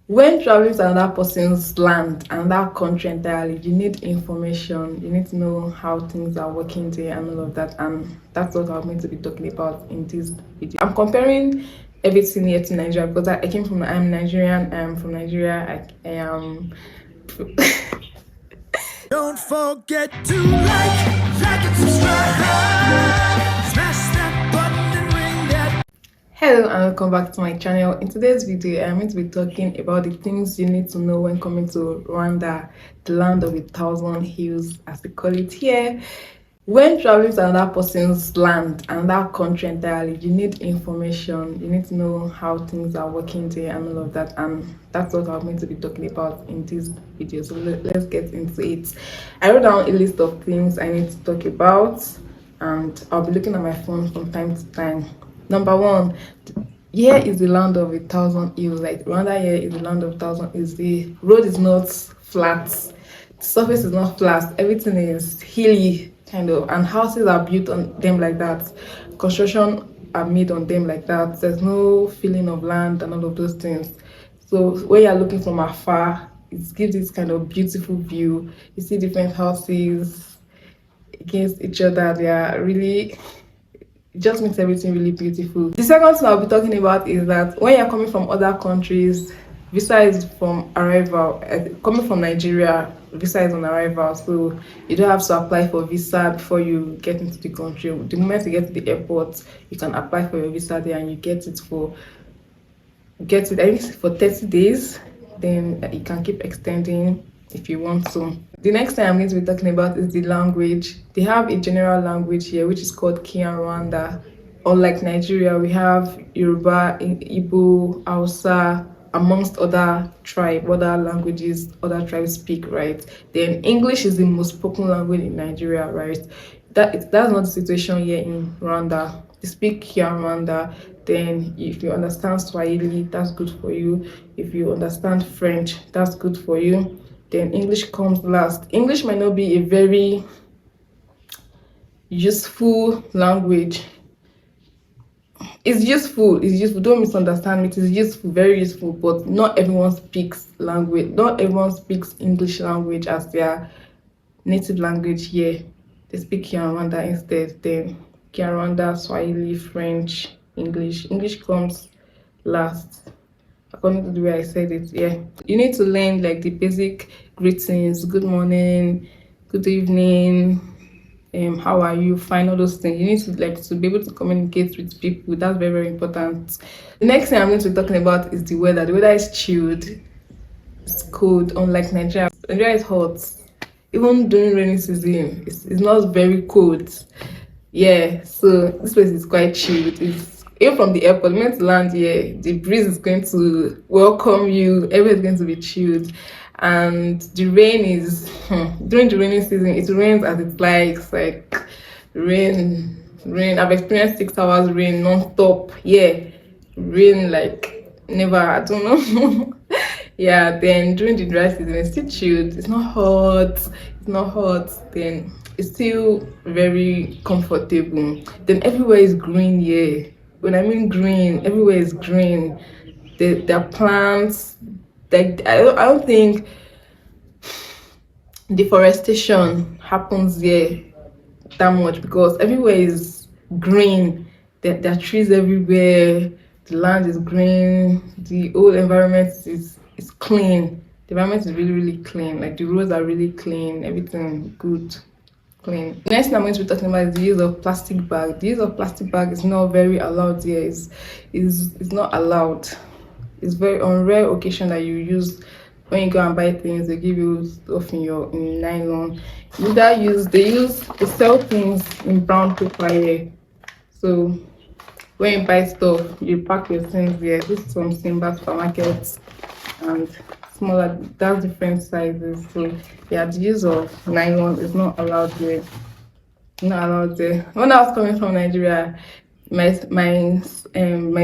When traveling to another person's land, another country entirely, you need information. You need to know how things are working there and all of that. And that's what I'm going to be talking about in this video. I'm comparing everything here to Nigeria because I came from, I'm Nigerian. I'm from Nigeria. I am. Don't forget to like and subscribe. Smash that button and ring that. Hello and welcome back to my channel. In today's video, I'm going to be talking about the things you need to know when coming to Rwanda, the land of 1,000 hills, as they call it here. When traveling to another person's land, another country entirely, you need information. You need to know how things are working there and all of that. And that's what I'm going to be talking about in this video. So let's get into it. I wrote down a list of things I need to talk about, and I'll be looking at my phone from time to time. Number one, here is the land of 1,000 hills. Like Rwanda here is the land of 1,000 hills. The road is not flat. The surface is not flat. Everything is hilly kind of, and houses are built on them like that. Construction are made on them like that. There's no feeling of land and all of those things. So when you're looking from afar, it gives this kind of beautiful view. You see different houses against each other. They are really, it just makes everything really beautiful. The second thing I'll be talking about is that when you're coming from other countries, visa is from arrival. Coming from Nigeria, visa is on arrival, so you don't have to apply for visa before you get into the country. The moment you get to the airport, you can apply for your visa there, and you get it I think for 30 days. Then you can keep extending if you want to. The next thing I'm going to be talking about is the language. They have a general language here which is called Kinyarwanda. Unlike Nigeria, we have Yoruba, Igbo, Hausa, amongst other languages other tribes speak, right? Then English is the most spoken language in Nigeria, right? That's not the situation here in Rwanda. They speak Kinyarwanda. Then if you understand Swahili, that's good for you. If you understand French, that's good for you. Then English comes last. English might not be a very useful language. It's useful. Don't misunderstand me. It is useful, very useful, but not everyone speaks language. Not everyone speaks English language as their native language here. They speak Kinyarwanda instead. Then Kinyarwanda, Swahili, French, English. English comes last, according to the way I said it. Yeah, you need to learn like the basic greetings: good morning, good evening, how are you, fine, all those things. You need to be able to communicate with people. That's very, very important. The next thing I'm going to be talking about is the weather. The weather is chilled, it's cold. Unlike Nigeria is hot. Even during rainy season, it's not very cold. Yeah, so this place is quite chilled. It's even from the airport, you meant to land here, the breeze is going to welcome you. Everything's going to be chilled. And the rain is during the rainy season, it rains as it likes, like rain. I've experienced 6 hours rain non-stop. Yeah, rain like never. I don't know. Yeah, then during the dry season, it's still chilled. It's not hot. Then it's still very comfortable. Then everywhere is green. Yeah, when I mean green, everywhere is green. There are plants. Like I don't think deforestation happens here that much because everywhere is green. There are trees everywhere. The land is green. The whole environment is clean. The environment is really, really clean. Like the roads are really clean. Everything good, clean. Next thing I'm going to be talking about is the use of plastic bag. The use of plastic bag is not very allowed here. It's not allowed. It's very on rare occasion that you use. When you go and buy things, they give you stuff in nylon. They sell things in brown paper here. So when you buy stuff, you pack your things here. This is from Simba supermarkets and smaller. That's different sizes. So yeah, the use of nylon is not allowed here. Not allowed there. When I was coming from Nigeria, my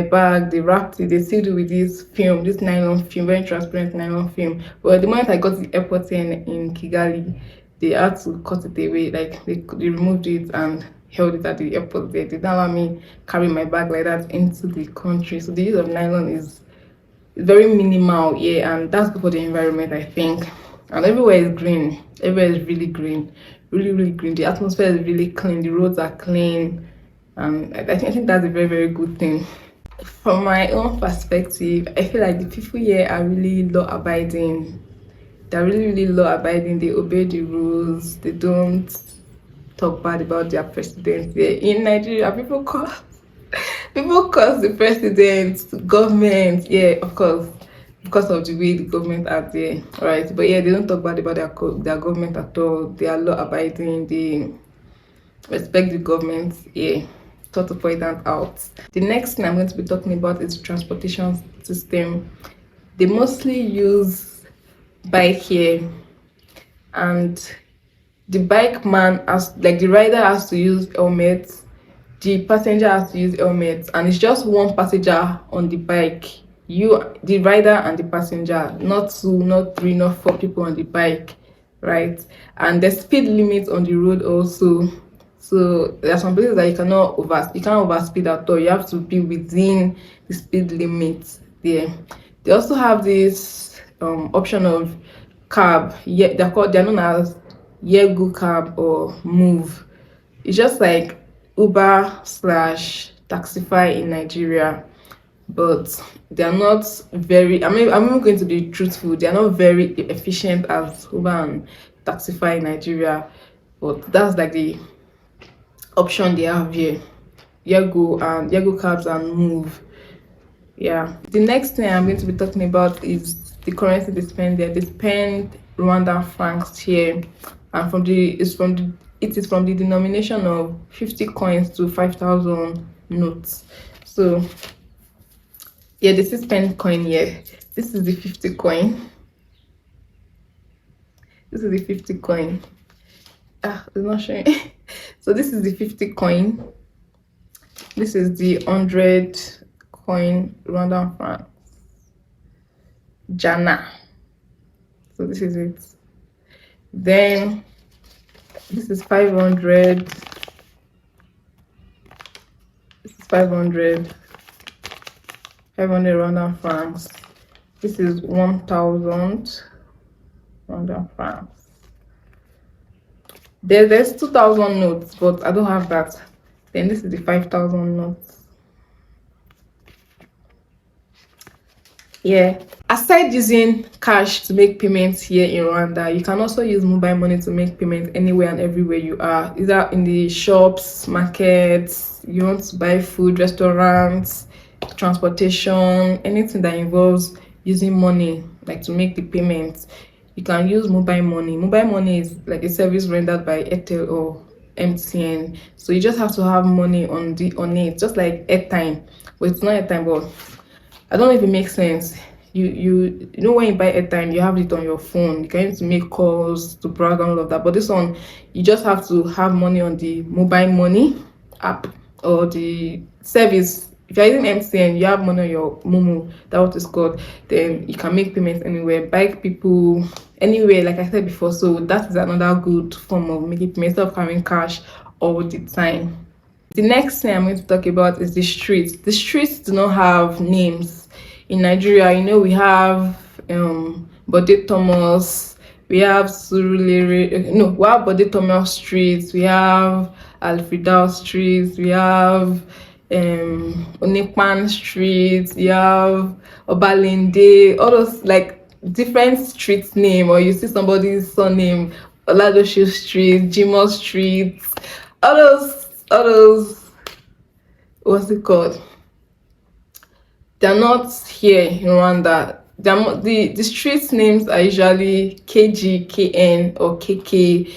bag, they wrapped it, they sealed it with this film, this nylon film, very transparent nylon film. But the moment I got to the airport in Kigali, they had to cut it away. Like they removed it and held it at the airport there. They didn't allow me carry my bag like that into the country. So the use of nylon is very minimal, yeah, and that's good for the environment, I think. And everywhere is green. Everywhere is really green, really green. The atmosphere is really clean. The roads are clean, and I think that's a very good thing. From my own perspective, I feel like the people here are really law abiding. They're really law abiding. They obey the rules. They don't talk bad about their president. Yeah, in Nigeria, people curse the president, government. Yeah, of course, because of the way the government are there, right? But yeah, they don't talk bad about their government at all. They are law abiding. They respect the government. Yeah, thought to point that out. The next thing I'm going to be talking about is transportation system. They mostly use bike here, and the bike man has, like, the rider has to use helmet, the passenger has to use helmet, and it's just one passenger on the bike, you, the rider, and the passenger, not two, not three, not four people on the bike, right? And the speed limit on the road also. So there are some places that you can't overspeed at all. You have to be within the speed limit there. They also have this option of cab. Yeah, they're known as Yegu cab or Move. It's just like Uber slash Taxify in Nigeria, but they're not very. I mean, I'm going to be truthful. They're not very efficient as Uber and Taxify in Nigeria, but that's like the option they have here. Yego cabs and Move. Yeah. The next thing I'm going to be talking about is the currency they spend there. They spend Rwandan francs here, and it is from the denomination of 50 coins to 5,000 notes. So yeah, this is spend coin here. This is the 50 coin. This is the 50 coin. It's not showing. So this is the 50 coin. This is the 100 coin Rwandan franc. Jana. So this is it. Then this is 500. This is 500 Rwandan francs. This is 1,000 Rwandan francs. There's 2,000 notes, but I don't have that. Then this is the 5,000 notes. Yeah. Aside using cash to make payments here in Rwanda, you can also use mobile money to make payments anywhere and everywhere you are. Either in the shops, markets, you want to buy food, restaurants, transportation, anything that involves using money, like to make the payments. You can use mobile money. Mobile money is like a service rendered by Airtel or MTN. So you just have to have money on it, just like airtime. But it's not airtime, but I don't know if it makes sense. You know, when you buy airtime, you have it on your phone. You can use to make calls, to browse and all of that. But this one, you just have to have money on the mobile money app or the service. If you're using MTN, you have money on your Momo, that's what it's called. Then you can make payments anywhere, buy people anywhere, like I said before. So that is another good form of making payments, instead of having cash all the time. The next thing I'm going to talk about is the streets. The streets do not have names. In Nigeria, you know, we have Bode Thomas, we have Surulere, no, we have Bode Thomas streets, we have Alfredal streets, we have Onipan streets, we have Obalende, all those like different street name, or you see somebody's surname, Oladoshi street, Jimo street, all those, what's it called? They're not here in Rwanda. The street names are usually KG, KN, or KK.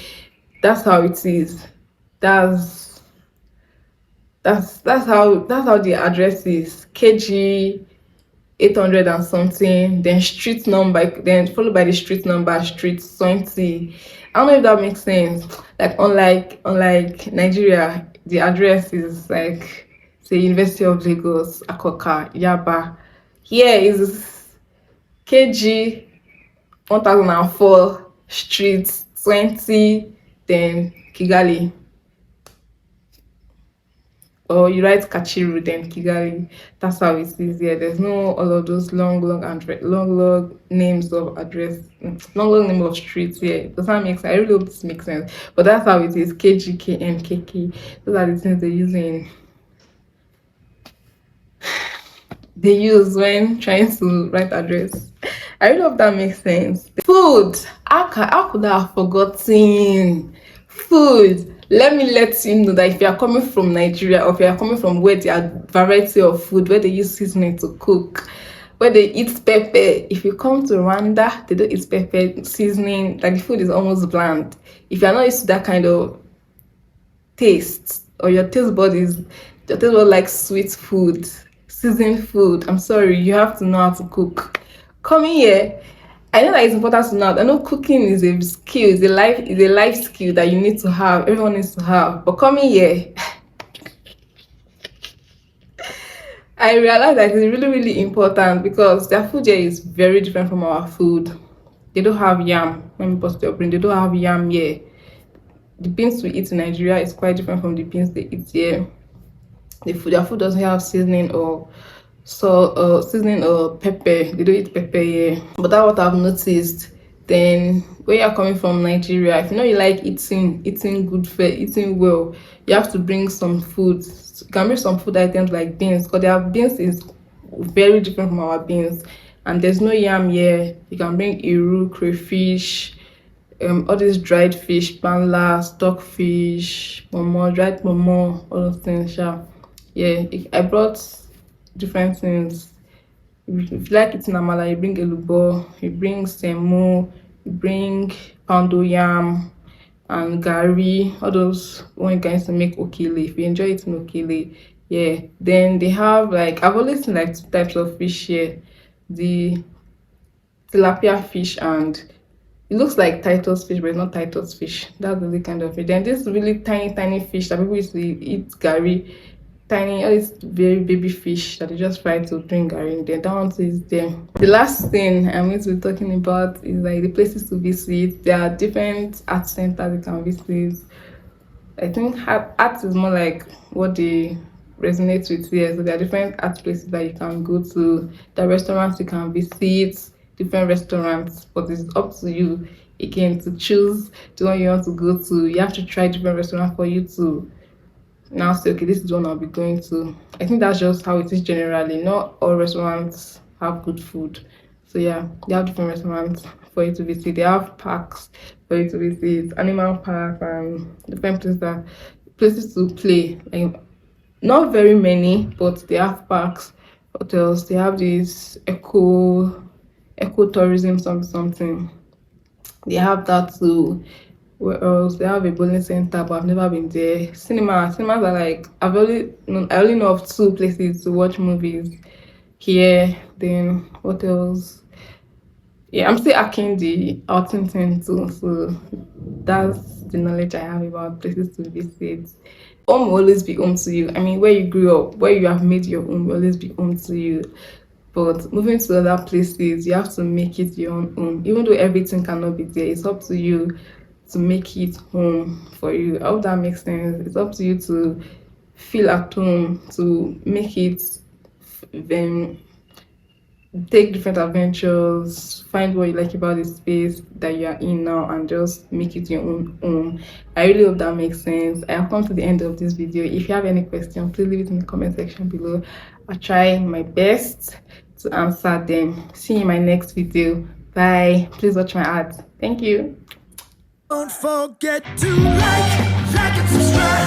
That's how it is. That's how the address is. KG 800 and something. Then street number. Then followed by the street number. Street 20. I don't know if that makes sense. Like unlike Nigeria, the address is like, say, University of Lagos, Akoka, Yaba. Here is KG 1004, Street 20, then Kigali. or you write Kachiru, then Kigali. That's how it is here. There's no all of those long address, long names of address, long name of streets here. Does that make sense? I really hope this makes sense. But that's how it is. KG, KM, KK. Those are the things they use when trying to write address. I really hope that makes sense. Food. How could I have forgotten? Food. Let me let you know that if you are coming from Nigeria, or if you are coming from where there are variety of food, where they use seasoning to cook, where they eat pepper. If you come to Rwanda, they don't eat pepper seasoning. Like the food is almost bland. If you are not used to that kind of taste, or your taste bud like sweet food, seasoned food, I'm sorry, you have to know how to cook. Coming here, I know that it's important to know. I know cooking is a skill, is a life skill that you need to have. Everyone needs to have. But coming here, I realized that it's really, really important because their food here is very different from our food. They don't have yam. Let me pause your brain. They don't have yam here. The beans we eat in Nigeria is quite different from the beans they eat here. Their food doesn't have seasoning or seasoning or pepper. They don't eat pepper here. But that's what I've noticed. Then where you're coming from, Nigeria, if you know you like eating good food, eating well, you have to bring some food. You can bring some food items like beans, because their beans is very different from our beans. And there's no yam here. You can bring iru, crayfish, all these dried fish, panla, stockfish, momo, dried momo, all those things. Yeah, I brought different things. If you like eating amala, you bring elubo, you bring semo, you bring poundo yam and gari, all those when you guys to make okele. If you enjoy eating okele, yeah. Then they have like, I've always seen like two types of fish here, the tilapia fish, and it looks like Titus fish, but it's not Titus fish. That's the kind of fish. Then this really tiny fish that people used to eat gari, tiny, all these very baby fish that they just fry to drink gari in there. That one is there. The last thing I'm going to be talking about is like the places to visit. There are different art centers you can visit. I think art is more like what they resonate with here. So there are different art places that you can go to. There are restaurants you can visit, different restaurants, but it's up to you again to choose the one you want to go to. You have to try different restaurants for you to now say, okay, this is the one I'll be going to. I think that's just how it is generally. Not all restaurants have good food. So yeah, they have different restaurants for you to visit. They have parks for you to visit, animal park and different places to play. Like, not very many, but they have parks, hotels. They have this eco tourism something. They have that too. Where else? They have a bowling center, but I've never been there. Cinemas are like, I only know of two places to watch movies here. Then what else? Yeah, I'm still hacking the outing thing too, so that's the knowledge I have about places to visit. Home will always be home to you. I mean, where you grew up, where you have made your home will always be home to you. But moving to other places, you have to make it your own home. Even though everything cannot be there, it's up to you to make it home for you. I hope that makes sense. It's up to you to feel at home, to make it, then take different adventures, find what you like about the space that you are in now, and just make it your own home. I really hope that makes sense. I have come to the end of this video. If you have any questions, please leave it in the comment section below. I'll try my best to answer them. See you in my next video. Bye. Please watch my ads. Thank you. Don't forget to like and subscribe.